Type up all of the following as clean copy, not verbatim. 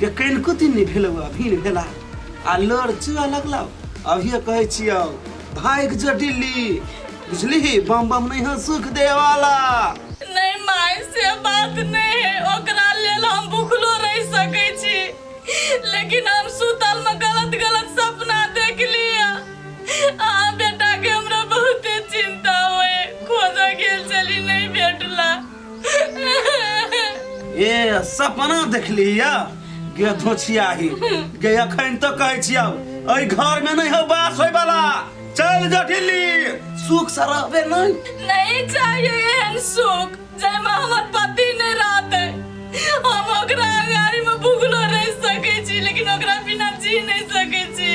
के कनिको दिन नहीं भेल अभी भेला आ लड़ चुआ लगला अभी कहे छियौ भाग जो दिल्ली बुझली बम बम नहीं है सुख दे वाला नहीं माय से बात नहीं है ओकरा लेल हम भूखलो रह सकै छी लेकिन हम सुतल में गलत गलत सपना देख लिया आ बेटा के हमरा बहुत चिंता होए खोजा गेल चली नहीं भेटला ए सपना देख लिया गे धोछियाही गे अखन तो कहे छियौ एहि घर में नहीं हो बास होय वाला चल जा दिल्ली सुख से रहबे नहीं चाहिए एहन सुख जैमे हमर पति नहीं रहते हम ओकरा गाड़ी में भूखलो रह सकै छी लेकिन ओकरा बिना जी नहीं सकै छी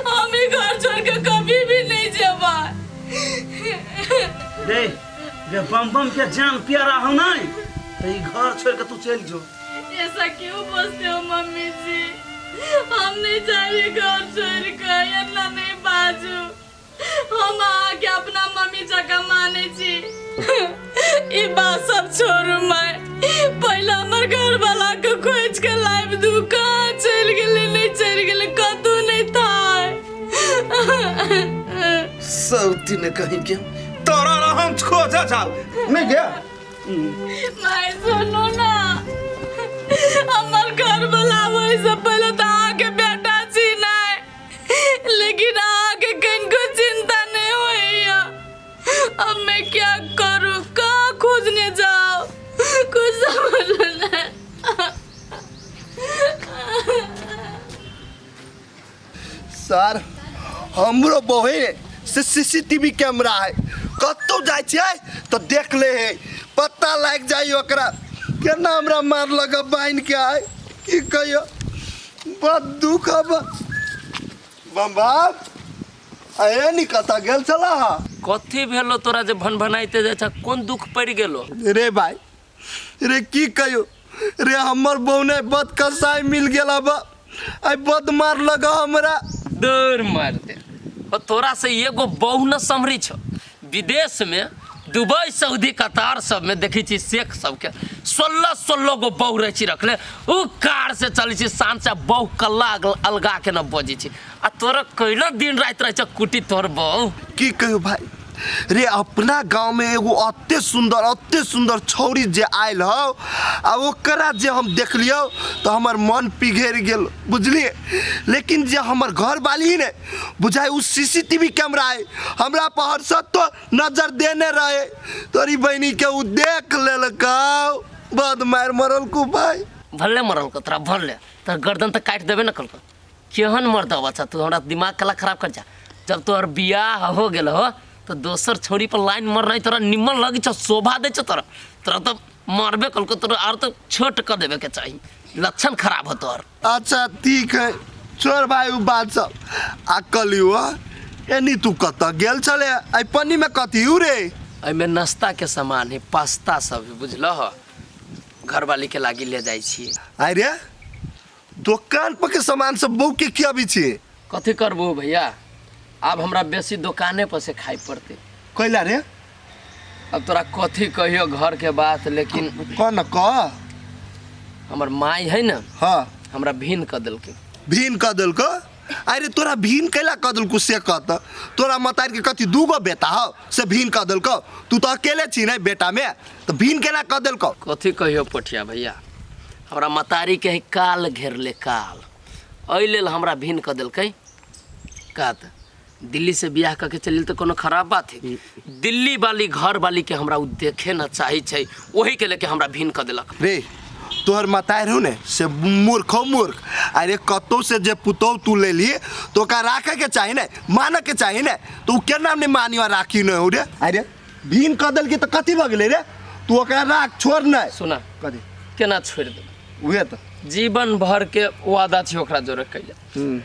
हम ई घर छोड़ के कभी भी नहीं जेबा रे गे बम बम के जान प्यारा हो नहीं तो ई घर छोड़ के तू चल जो ऐसा क्यों बोलते हो मम्मी जी हम नहीं चाहिए घर छोड़ के इतना नहीं बाजू हम आके अपना मम्मी जगह माने छी ई बात सब छोड़ू मैं पहले हमर घर वाला को खोज के लाइव दुकान चल गेले नहीं चल गेले कतू नहीं था सौती ने कहीं के तोरा हम खोजा जाओ नहीं गया मैं सुनो ना हमर घर वाला वही से पहले तो आके बेटा छी नहीं लेकिन आगे कहीं चिंता नहीं हुई अब मैं क्या करूं कहाँ खोजने जाओ कुछ समझ नहीं सर हमरो बहे से सीसीटीवी कैमरा है कतो जाय छै तो देख ले है पता लग जाई ओकरा केना हमरा मार लगा बाइन के आय की कहियो बहुत दुख अब बम्बा आए नी कता गेल चला कथी भेलो तोरा जे भनभनाइते जाय छ कोन दुख पड़ गेलो रे भाई रे की कहियो रे हमर बौने बद कसाई मिल गेला बा आई बद मार लगा हमरा डर मार दे और तोरा से एगो बहु न समरी छ विदेश में दुबई सऊदी कतार सब में देखी छी शेख सब के 16 गो बहु रह छी रखले उ कार से चली छी शान से बहु कल्ला अलगा के न बजी छी आ तोरा कैला दिन रात रह छ कुटी तोर बहु की कहियो भाई रे अपना गांव में एगो अत्ते सुंदर छौरी जे आयल हो आ ओकरा जे हम देख लियो तो हमर मन पिघेर गेल बुझलिए लेकिन जे हमर घर वाली ने बुझाई उ सीसीटीवी कैमरा है हमरा पर सब तो नजर देने रहे तोरी बहनी के उ देख लेलकौ बद मार मरल को भाई भले मरल को तोरा भले तर गर्दन त काट देबे न कल को केहन मर्द बच्चा तू हमरा दिमाग कला खराब कर जा जब तोर बियाह हो गेल हो तो दोसर छोरी पर लाइन मर रही तोरा निमन लगी छ शोभा दे छ तोरा तो मारबे कल को तोरा और तो छोट कर देबे के चाहिए लक्षण खराब हो तोर अच्छा ठीक है छोड़ भाई उ बात सब आ कलियो एनी तू कत गेल चले आई पन्नी में कथी हु रे आई में नाश्ता के सामान है पास्ता सब बुझल हो घरवाली के लागी ले जाई छी आई रे दुकान पर के सामान सब बहु के खियाबी छी कथी करबो भैया अब हमरा बेसी दुकाने पर से खाई पड़ते कैला रे अब तोरा कथी कहियो घर के बात लेकिन कौन कह हमर माई है ना हाँ हमरा भीन क दिल के भीन क दिल को अरे तोरा भीन कैला क दिल को से कहत तोरा मतार के कथी दूगो बेटा हो से भीन क दिल को तू तो अकेले छी नहीं बेटा में तो भीन कैला क दिल को कथी कहियो पोठिया भैया हमरा मतारी के काल घेरले काल एहि लेल हमरा भीन क दिलकै का त दिल्ली से बियाह करके चलिल तो कोनो खराब बात है दिल्ली वाली घर वाली के हमरा उ देखे न चाही छै वही के लेके हमरा भीन क देलक रे तोहर मतार हो ने से मूर्ख अरे कतो से जे पुतौ तू ले लिए तो का राखे के चाहिए ना माने के चाहिए ना तो के नाम ने मानियो राखी न हो रे अरे भीन क देल के तो कथी भ गेले रे तू ओकरा राख छोड़ न सुना कथी केना छोड़ दे उहे तो जीवन भर के वादा छी ओकरा जोरे कैले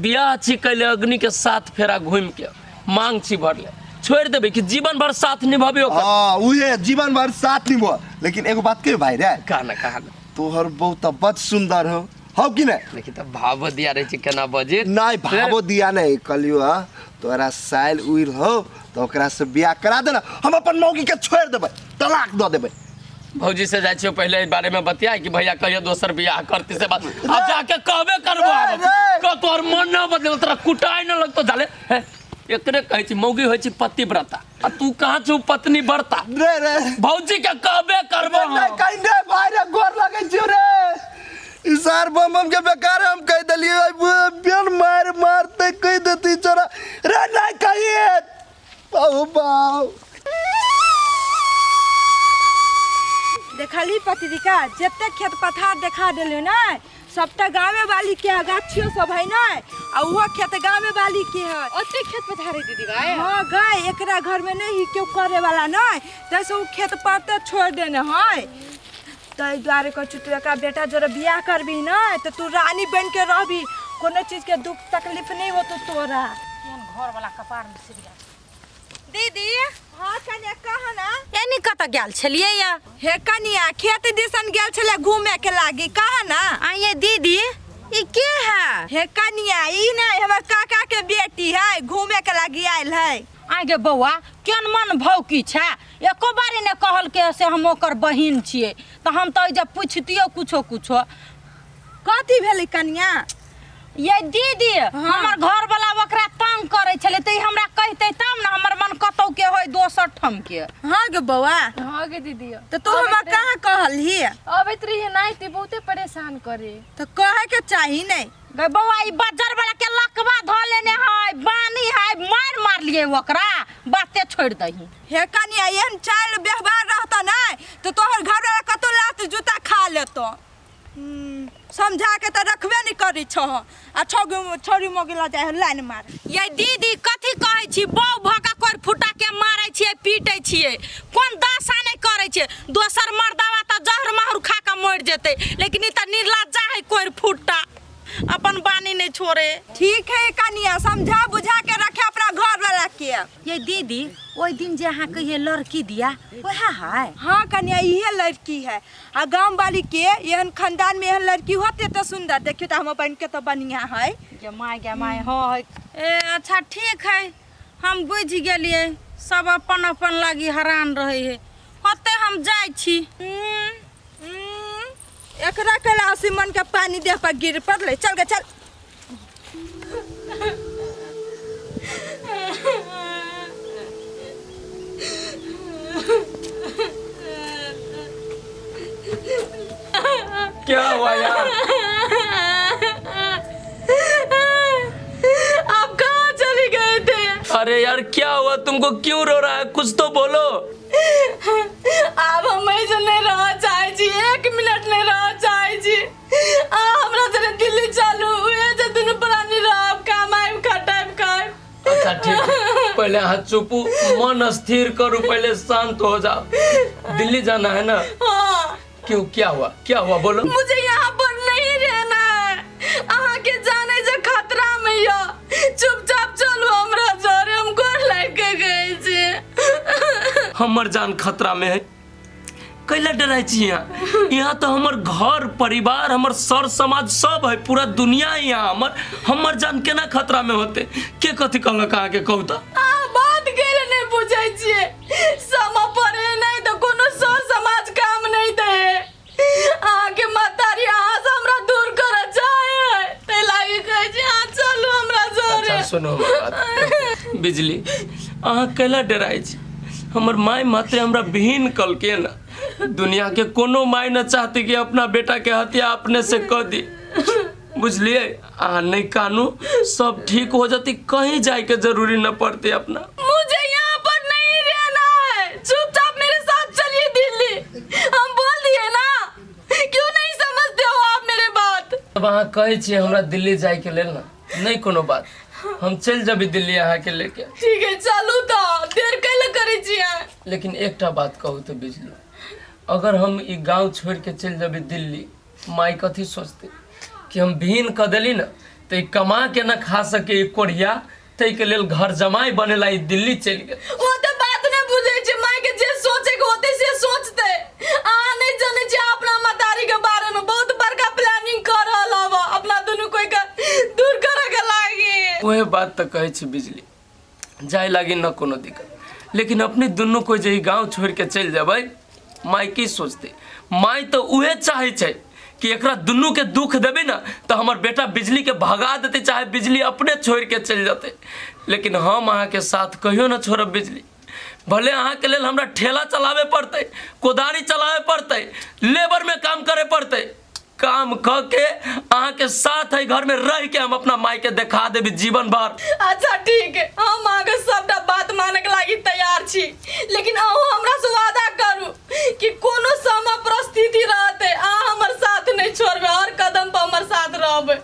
बियाह छी कैले अग्नि के साथ फेरा घूम के मांग छी भरले छोड़ देबे कि जीवन भर साथ निभाबे ओकर हां उहे जीवन भर साथ निभो लेकिन एगो बात के भाई रे कहा तोहर बहुत बद सुंदर हो कि नहीं लेकिन त भाव दिया रहे छी केना बजे नहीं भाव दिया नहीं कलियो तोरा साइल उइल हो तो ओकरा से बियाह करा देना हम अपन मौगी के छोड़ देबे तलाक द देबे भौजी से जाए छियो पहले इस बारे में बतिया कि भैया कहियो दोसर बियाह करती से बात अब जाके कहबे करबो क तोर मन न बदल तोरा कुटाई न लगतो झाले हे एकरे कहै छी मौगी होय छी पतिव्रता आ तू कहां छु पत्नी व्रता रे रे भौजी के कहबे करबो नहीं कहीं दे भाई रे गोर लगे छियो रे इसार बम के बेकार हम कह दलिए बिन मार मारते कह देती चोरा रे नहीं कहिए बाऊ बाऊ देखली पत्रिका जते खेत पथार देखा दिले ना सबटा गाँव वाली के गाछियो सब है ना आ वो खेत गाँव वाली के है ओते खेत पथार है दीदी गाय हाँ गाय एकरा घर में नहीं क्यों करे वाला नहीं जैसे वो खेत पड़ते छोड़ देने है तई द्वारे को चुतरे का बेटा जोरा बियाह करबी ना तो तू रानी बन के रहबी कोनो चीज के दुख तकलीफ नहीं हो तो तोरा घर वाला कपार में सिरिया दीदी हाँ कन्या कहा ना एनी कत गेल छलिए या हे कन्या खेत दिसन गेल छले घूमे के लागी कहा ना आ ये दीदी ई के है हे कन्या ई ना हमर काका के बेटी है घूमे के लागी आइल है आगे बौआ केन मन भौकी छै एको बारी ने कहल के से हम ओकर बहिन छिए तो हम तो जब पूछतियो कुछो कुछो कथी भेलै कन्या ये दीदी हमर घर वाला ओकरा तंग करे छले त हमरा कहते तब ना हमर मन कतौ के होय दोसर ठम के हाँ गे बौआ हां गे दीदी तो तू हमरा कहाँ कहलही अबैत रही नहीं ती बहुते परेशान करे तो कहे के चाही नहीं गे बौआ ई बज्जर वाला के लकवा ध लेने है बानी है मार लिए ओकरा बाते छोड़ दही हे कन्या एहन चाल व्यवहार रहता नहीं तो तोहर घर वाला कतो लात जूता खा लेतो समझा के तो रखबे नहीं करी छो आ छोरी मोगिला जाए लाइन मार ये दीदी कथी कहै छी बहु भका कोर फुटा के मारै छियै पीटै छियै कोन दशा नहीं करै छै दोसर मर्दावा त जहर माहुर खा के मर जेतै लेकिन ई त निर्लज्जा है कोर फुटा अपन बानी नहीं छोड़े ठीक है कन्या समझा बुझा के रखे अपना घर वाला के ये दीदी ओइ दिन जे अहाँ कहिए लड़की दिया वह है हाँ कन्या इहे लड़की है आ गांव वाली के एहन खानदान में एहन लड़की होते तो सुंदर देखियो तो हम बन के तो बढ़िया है गे माय हाँ ए अच्छा ठीक है हम बुझ गेलिए सब अपन अपन लागी हैरान रहे है होते हम जाय छी एकरा कला सिमन के पानी देह पर गिर पड़ले चल गे चल क्या हुआ यार आप कहाँ चले गए थे अरे यार क्या हुआ तुमको क्यों रो रहा है कुछ तो बोलो आप हमें जो नहीं रह चाहे जी 1 मिनट नहीं रह चाहे जी हमरा जरे दिल्ली चालू हुए जे दुनु प्राणी रह काम आइम खटाइम खाइम अच्छा ठीक है पहले हाथ चुपू मन स्थिर करो पहले शांत हो जाओ दिल्ली जाना है ना हाँ क्यों क्या हुआ बोलो मुझे यहाँ पर नहीं रहना है अहाँ के जाने से खतरा में या चुपचाप चलो हमरा जोरे हमको लेके गए छे हमर जान खतरा में है कैला डराई छी यहाँ तो हमर घर परिवार हमर सर समाज सब है पूरा दुनिया है यहाँ हमर जान केना खतरा में होते के कथी कहलक अहाँ के कहू त बात केले नहीं पूछे छिए समा परे नहीं तो कोनो सर समाज काम नहीं दे आके मतारी आस हमरा दूर कर जाए ते लागे कहे छी आ चलो हमरा जोरे अच्छा सुनो बात बिजली अहाँ कैला डराई छी हमर माय माते हमरा विहीन कल के ना दुनिया के कोनो माय न चाहती कि अपना बेटा के हत्या अपने से कर दी बुझलिए आ नहीं कानू सब ठीक हो जाती कहीं जाए के जरूरी न पड़ती अपना मुझे यहाँ पर नहीं रहना है चुपचाप मेरे साथ चलिए दिल्ली हम बोल दिए ना क्यों नहीं समझते हो आप मेरे बात अब अहाँ कहे छी हमरा दिल्ली जाए के लेल ना नहीं कोनो बात हम चल जबी दिल्ली अहाँ के लेके ठीक है चलू तो देर कैले करे छी लेकिन एकटा बात कहू तो बिजली अगर हम ई गांव छोड़ के चल जबी दिल्ली माई कथी सोचते कि हम विहीन क देली ना तो ई कमा के ना खा सके ई कोढ़िया तै के लेल घर जमाई बनेला ई दिल्ली चल गए वो तो बात नहीं बुझे छी माई के जे सोचे के होते से सोचते आ नहीं जाने छी अपना मतारी के बारे में बहुत बड़का प्लानिंग कर रहल हवा अपना दोनों कोई का दूर करे के लागी वही बात तो कहे छी बिजली जाए लागी न कोनो दिक्कत लेकिन अपने दोनों को जे गांव छोड़ के चल जाबे माई की सोचते माई तो उहे चाहे छै कि एकरा दुनू के दुख देबे ना तो हमार बेटा बिजली के भगा देते चाहे बिजली अपने छोड़ के चल जाते लेकिन हम अहाँ के साथ कहियो ना छोड़ब बिजली भले अहाँ के लेल हमरा ठेला चलावे पड़ते कोदारी चलावे पड़ते लेबर में काम करे पड़ते काम क के अहाँ के साथ है घर में रह के हम अपना माई के दिखा देबी जीवन भर। अच्छा ठीक है हम आगे सबटा बात माने के लागी तैयार छी लेकिन अहू हमरा से वादा करू कि कोनो समय परिस्थिति रहते अहाँ हमर साथ नहीं छोड़बे हर कदम पर हमर साथ रहबे।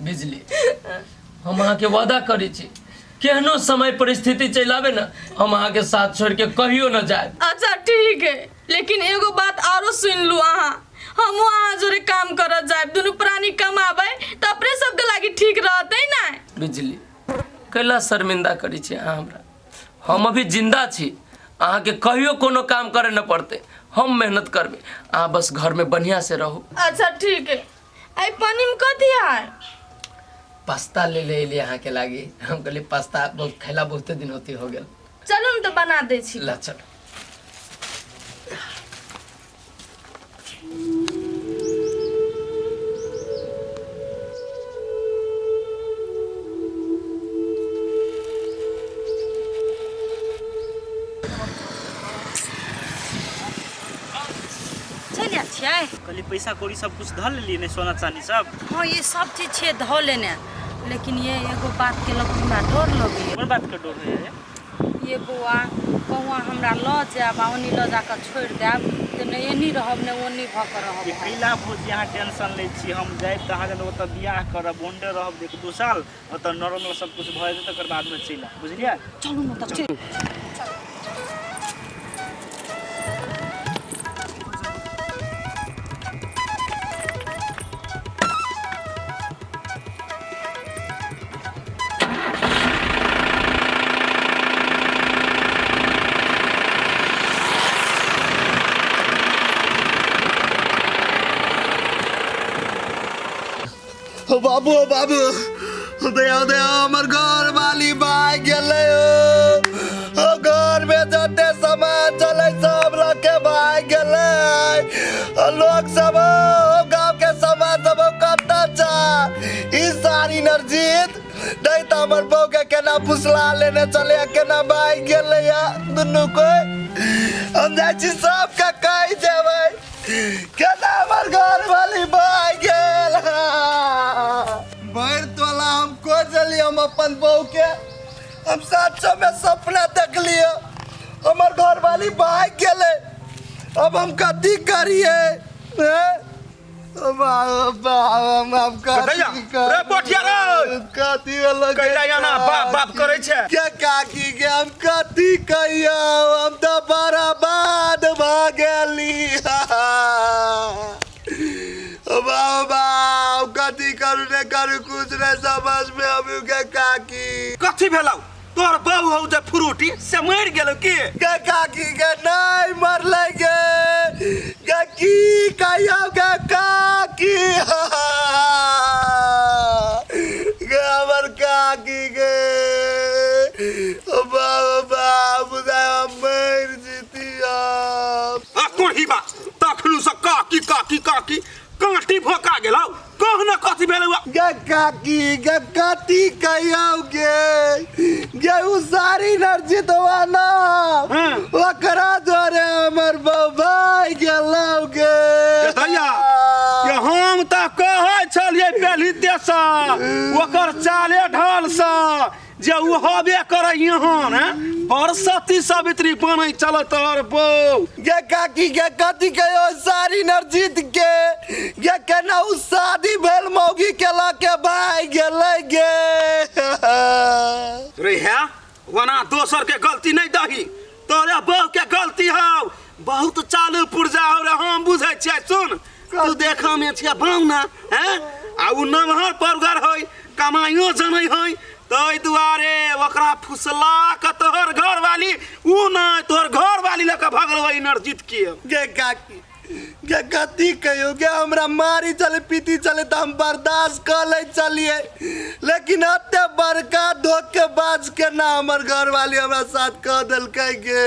बिजली हम अहाँ के वादा करी छी केहनो समय परिस्थिति चल आवे ना हम अहाँ के साथ छोड़ के कहियो न जाए। अच्छा ठीक है लेकिन एगो बात आरो सुन लू अहाँ हम वहाँ जोरे काम करत जाए दुनू प्राणी कमाबे तो अपने सबके लागी ठीक रहते ना। बिजली कैला शर्मिंदा करी छी अहाँ हमरा हम अभी जिंदा छी अहाँ के कहियो कोनो काम करे न पड़ते हम मेहनत करबे अहाँ बस घर में बढ़िया से रहू। अच्छा ठीक है आई पानी में कथी है पास्ता ले ले अहाँ के लागी हम कहली पास्ता बहुत खैला बहुते दिन होती हो गेल चलो हम तो बना दे छी। ला चल चलिए छियै कहली पैसा कौड़ी सब कुछ धर लेलिए ने सोना चांदी सब। हाँ ये सब चीज छे धो लेने लेकिन ये एगो बात के लग हमरा डर लगे कौन बात के डर है ये बउआ कहुआ हमरा ल जाब ओनी ल जाकर छोड़ देब तो ने एनी रहब ने ओनी भ कर रहब। ये कैला बुझ यहाँ टेंशन ले छी हम जाए त हां ओत बियाह करब ओंडे रहब देख 2 साल ओत नॉर्मल सब कुछ भ जेते तकर बाद में चला बुझलिए। चलू न त चल बाबू बाबू दया दया हमर घर वाली भाग गेले ओ घर में जते सामान चले सब रखे भाग गेले लोग सब गांव के समाज सब कत्ता चा ई सारी नरजीत नहीं तो हमर बहू के केना फुसला लेने चले केना भाग गेले या दुनू को हम जाय छी सब के कह देबै केना हमर घर वाली भाग गेल भर तोला हम को जली हम अपन बहू के हम 700 में सपना देख लियो हमर घर वाली भाग गेले अब हम कथी करिए अब रे पोठिया रे कथी अलग कैला याना बाप बाप करे छे के काकी के हम कथी कहियो हम तो बर्बाद भ गेली बाबा कथी करू ने करू कुछ ने समझ में अभी के काकी कथी भेलौ तोर बहू हौ जे फ्रूटी से मर गेल के काकी के नहीं मरले के की कहियो के काकी के हमर काकी के बाबा बुझा मर जीतिया कोही बा तखनु से काकी काकी काकी काटी भोका गेलौ कह न कथी भेलौ गे काकी गे कथी कहियो गे उ सारी नरजितवा ना ओकरा जोरे हमर बाबा गेलौ गे दैया ये हम त कहै छलिए पहली देसा ओकर चाले ढाल सा जे उ होबे करे यहां ने बरसती सावित्री बनै चल तोर बौ गे काकी गे कथी कहियो सारी नरजित के गे केना उ शादी भेल मौगी केला के भाई गेलै गे रे है वना दोसर के गलती नहीं दही तोरे बहू के गलती हौ बहुत चालू पुर्जा हो रे हम बुझै छियै सुन तू देखा में छियै भावना हैं आ उ नमहर परगर होय कमाइयो जनै होय तै दुआरे ओकरा फुसला के तोहर घर वाली उ नहीं तोहर घर वाली लेके भगलवई नरजित के गे काकी गे कथी कहियो गे हमरा मारी चले पीती चले तो हम बर्दाश्त कर ले चलिए लेकिन अते बड़का धोखेबाज के ना हमर घर वाली हमरा साथ कह देलकै गे